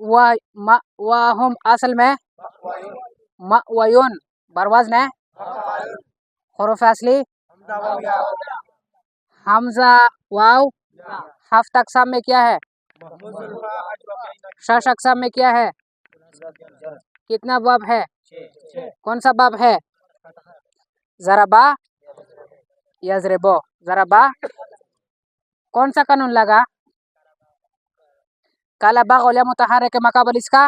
وهم اصل میں مأویون بروزن حروف اصلی حمزہ واو. ہفت اقسام میں کیا ہے؟ شش اقسام میں کیا ہے؟ کتنا باب ہے؟ کون سا باب ہے؟ ضربا یضربو. ضربا کون سا قانون لگا؟ کالا باغ یا متحرک کے مقابل اس کا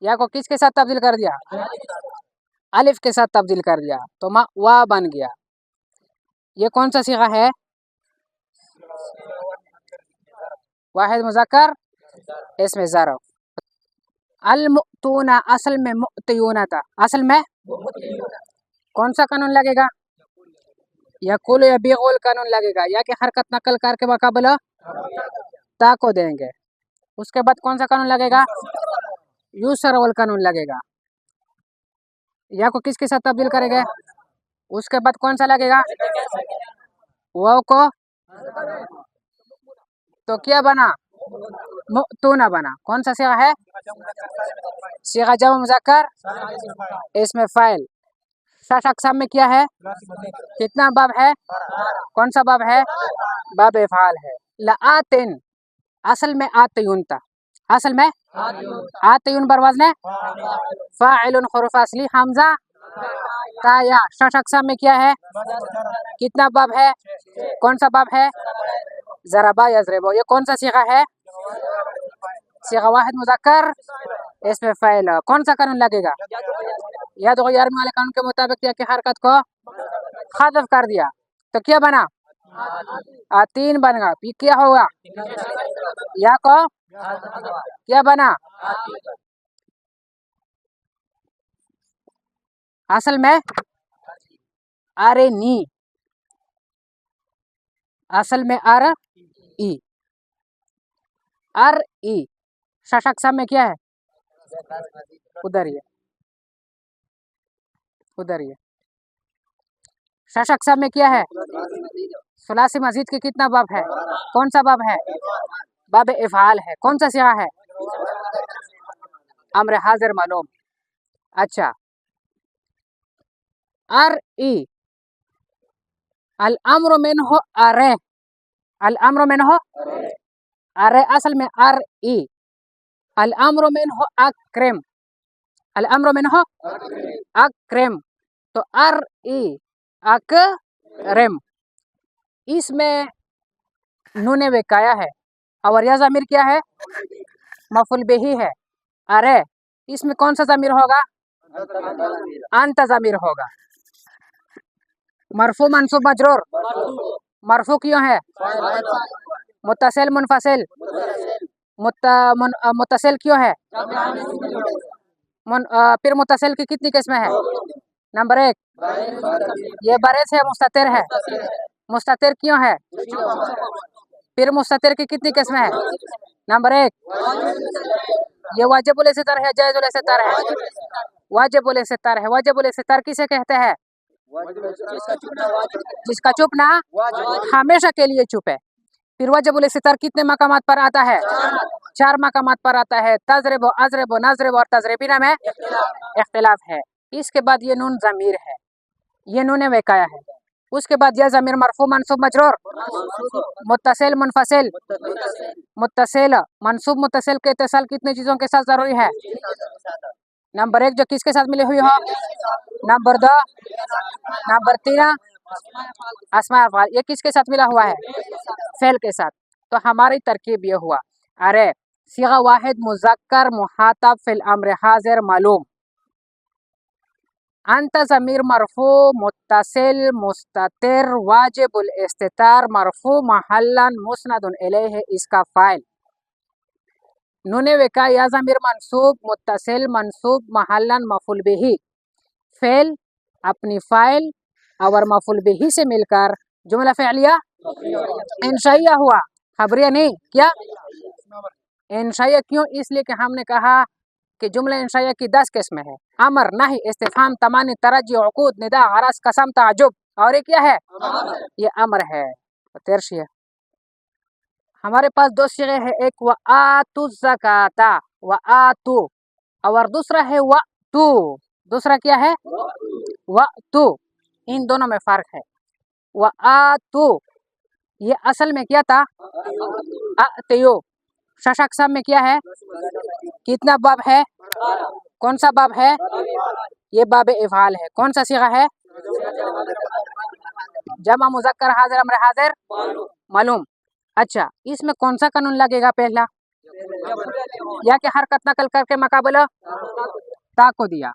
یا کو کس کے ساتھ تبدیل کر دیا؟ الف کے ساتھ تبدیل کر دیا تو وا بن گیا. یہ کون سا صیغہ ہے؟ واحد مذکر اس میں ظرف. المؤتون اصل میں مؤتیون تھا. اصل میں کون سا قانون لگے گا؟ یقول یا بیغول قانون لگے گا یا کہ حرکت نقل کر کے مقابل تا کو دیں گے. اس کے بعد کون سا قانون لگے گا؟ یوسر وال قانون لگے گا. یا کو کس کے ساتھ تبدیل کرے گا؟ اس کے بعد کون سا لگے گا؟ واو کو تو کیا بنا؟ مؤتون بنا. کون سا صیغہ ہے؟ صیغہ جمع مذکر اس میں فاعل. شش اقسام میں کیا ہے؟ کتنا باب ہے؟ کون سا باب ہے؟ باب افعال ہے. لآتن اصل میں آتیون تھا. اصل میں آتیون بر وزن فاعل حروف اصلی حمزہ تا یا. شش اقسام میں کیا ہے؟ کتنا باب ہے؟ کون سا باب ہے؟ ضربا یضربو. یہ کون سا صیغہ ہے؟ صیغہ واحد مذکر اس میں فاعل. کون سا قانون لگے گا؟ یا تو غیر والے قانون کے مطابق یا کہ حرکت کو حذف کر دیا تو کیا بنا؟ تین بن گا. پھر کیا ہوگا؟ یا کو کیا بنا؟ اصل میں ارنی. اصل میں ار ای. ار ای. شش اقسام میں کیا ہے؟ ادھر یہ ادھر یہ شش اقسام میں کیا ہے؟ ثلاثی مزید کے کتنا باب ہے؟ کون سا باب ہے؟ باب افعال ہے. کون سا صیغہ ہے؟ امر حاضر معلوم. اچھا ار ای الامر منہ ارے. الامر منہ ارے اصل میں ار ای. الامر منہ اکرم. الامر منہ اکرم تو ار ای اکرم. اس میں نون وقایا ہے اور یہ ضمیر کیا ہے؟ مفعول بہ ہے. ارے اس میں کون سا ضمیر ہوگا؟ انت ضمیر ہوگا. مرفوع منصوب مجرور. مرفوع کیوں ہے؟ متصل منفصل. متصل کیوں ہے؟ پھر متصل کی کتنی قسمیں ہیں؟ نمبر ایک یہ برس ہے مستتر ہے. مستتر کیوں ہے؟ پھر مستتر کی کتنی قسمیں ہیں؟ نمبر ایک یہ واجب الاستتار ہے جائز الاستتار ہے. واجب الاستتار ہے. واجب الاستتار کسے کہتے ہیں؟ جس کا چپ نہ ہمیشہ کے لیے چپ ہے. پھر واجب الاستتار کتنے مقامات پر آتا ہے؟ 4 مقامات پر آتا ہے. تضرب و اضرب و نضرب اور تضربین میں اختلاف ہے. اس کے بعد یہ نون ضمیر ہے. یہ نون وقایا ہے. اس کے بعد یہ ضمیر مرفوع منصوب مجرور متصل منفصل. متصل منصوب متصل کے اتصال کتنے چیزوں کے ساتھ ضروری ہے؟ نمبر ایک جو کس کے ساتھ ملی ہوئی ہو. نمبر دو نمبر تین اسماء افعال. یہ کس کے ساتھ ملا ہوا ہے؟ فعل کے ساتھ. تو ہماری ترکیب یہ ہوا ارے صیغہ واحد مذکر مخاطب فی الامر حاضر معلوم. انت ضمیر مرفوع متصل مستتر واجب الاستتار مرفوع محلا مسند الیہ اس کا فاعل. نون وقاء یا ضمیر منصوب متصل منصوب محلا مفعول بہ. فعل اپنی فاعل اور مفعول بہ سے مل کر جملہ فعلیہ انشائیہ ہوا. خبریہ نہیں. کیا انشائیہ؟ کیوں؟ اس لیے کہ ہم نے کہا کہ جملہ انشائیہ کی 10 قسمیں ہیں. امر نہی استفہام تمانی ترجی عقود ندا غرض قسم تعجب. اور یہ کیا ہے؟ یہ امر ہے. ترشیہ ہمارے پاس دو صیغے ہیں، ایک وآتوا الزکاۃ وآتو، اور دوسرا ہے واتو. دوسرا کیا ہے؟ واتو. ان دونوں میں فرق ہے. وآتو یہ اصل میں کیا تھا؟ اتیو. شش اقسام میں کیا ہے؟ کتنا باب ہے؟ کون سا باب ہے؟ یہ باب افعال ہے. کون سا صیغہ ہے؟ جمع مذکر حاضر امر حاضر معلوم. اچھا، اس میں کون سا قانون لگے گا؟ پہلا یا کہ حرکت نقل کر کے مقابلہ تا کو دیا.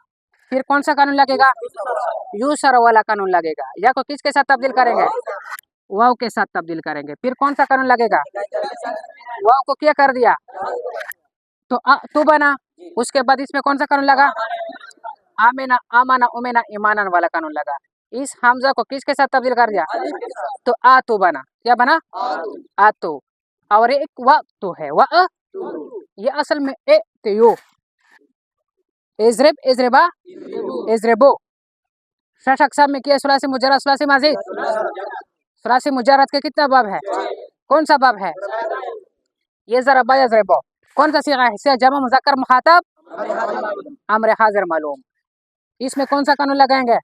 پھر کون سا قانون لگے گا؟ یوسر والا قانون لگے گا. یا کو کس کے ساتھ تبدیل کریں گے؟ واو کے ساتھ تبدیل کریں گے. پھر کون سا قانون لگے گا؟ واو کو کیا کر دیا تو بنا. اس کے بعد اس میں کون سا قانون لگا؟ آمنا آمنا امینا ایمانا والا قانون لگا. اس حمزہ کو کس کے ساتھ تبدیل کر دیا؟ تو آتو بنا. کیا بنا؟ آتو. اور ایک واتو ہے. یہ اصل میں اتیو. اضرب اضربا اضربو. شش اقسام میں کیا؟ ثلاثی مجرد ثلاثی ماضی. ثلاثی مجرد کے کتنا باب ہے؟ کون سا باب ہے؟ یہ ضربا یضربو. کون سا صیغہ ہے؟ جمع مذکر مخاطب امر حاضر معلوم. اس میں کون سا قانون لگائیں گے؟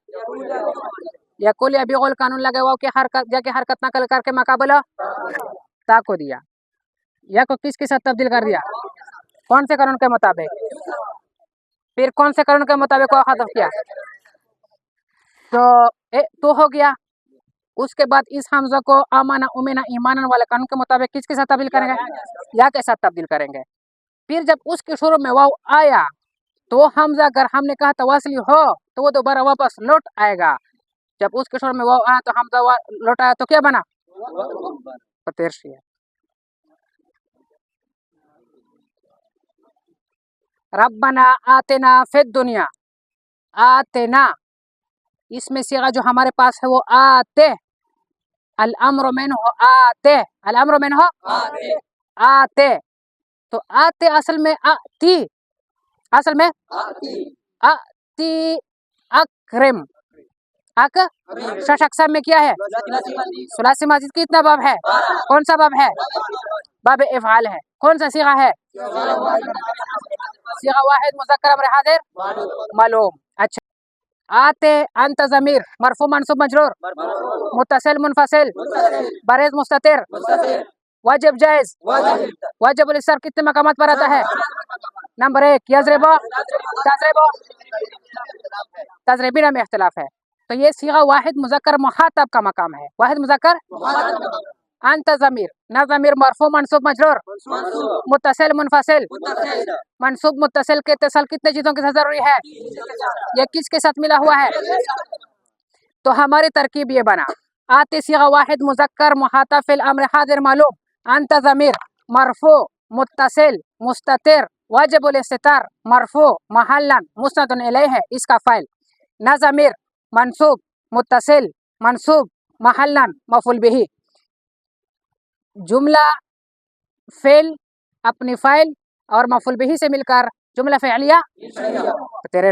یا کل یا بیغول قانون لگے ہوا کہ حرکت جا کے حرکت نقل کر کے مقابلہ تا کو دیا. یا کو کس کے ساتھ تبدیل کر دیا؟ کون سے قانون کے مطابق؟ پھر کون سے قانون کے مطابق کو حذف کیا؟ تو ہو گیا. اس کے بعد اس حمزہ کو آمنا امینا ایمانا والے قانون کے مطابق کس کے ساتھ تبدیل کریں گے؟ یا کے ساتھ تبدیل کریں گے. پھر جب اس کے شروع میں واو آیا تو حمزہ اگر ہم نے کہا تواصلی ہو تو وہ دوبارہ واپس لوٹ آئے گا. جب اس کے شروع میں واو آیا تو حمزہ لوٹ آیا تو کیا بنا؟ تیرشی ہے. ربنا آتنا فی الدنیا. آتنا اس میں صیغہ جو ہمارے پاس ہے وہ آتے. الامر منہ آتے. الامر منہ آتے. تو آتے اصل میں آتی. اصل میں آتی اکرم. شش اقسام میں کیا ہے؟ ثلاثی ماضی. کتنا باب ہے؟ کون سا باب ہے؟ باب افعال ہے. کون سا صیغہ ہے؟ صیغہ واحد مذکر امر حاضر معلوم. اچھا، آتے انت ضمیر مرفوع منصوب مجرور متصل منفصل بریز مستتر واجب جائز واجب الصرف کتنے مقامات پر آتا ہے؟ نمبر 1 یضربو تضربو تضربینا میں اختلاف ہے. تو یہ صیغہ واحد مذکر مخاطب کا مقام ہے. واحد مذکر انت ضمیر نہ ضمیر مرفوع منصوب مجرور متصل منفصل منصوب متصل کے اتصال کتنے چیزوں کے ساتھ ضروری ہے؟ یہ کس کے ساتھ ملا ہوا ہے؟ تو ہماری ترکیب یہ بنا. آتی صیغہ واحد مذکر مخاطب فی الامر حاضر معلوم. انت ضمیر مرفوع متصل مستتر واجب الاستتار مرفوع محلا مسند الیہ ہے اس کا فاعل. نہ ضمیر منصوب متصل منصوب محلا مفعول به. جملہ فعل اپنی فاعل اور مفعول به سے مل کر جملہ فعلیہ تیرے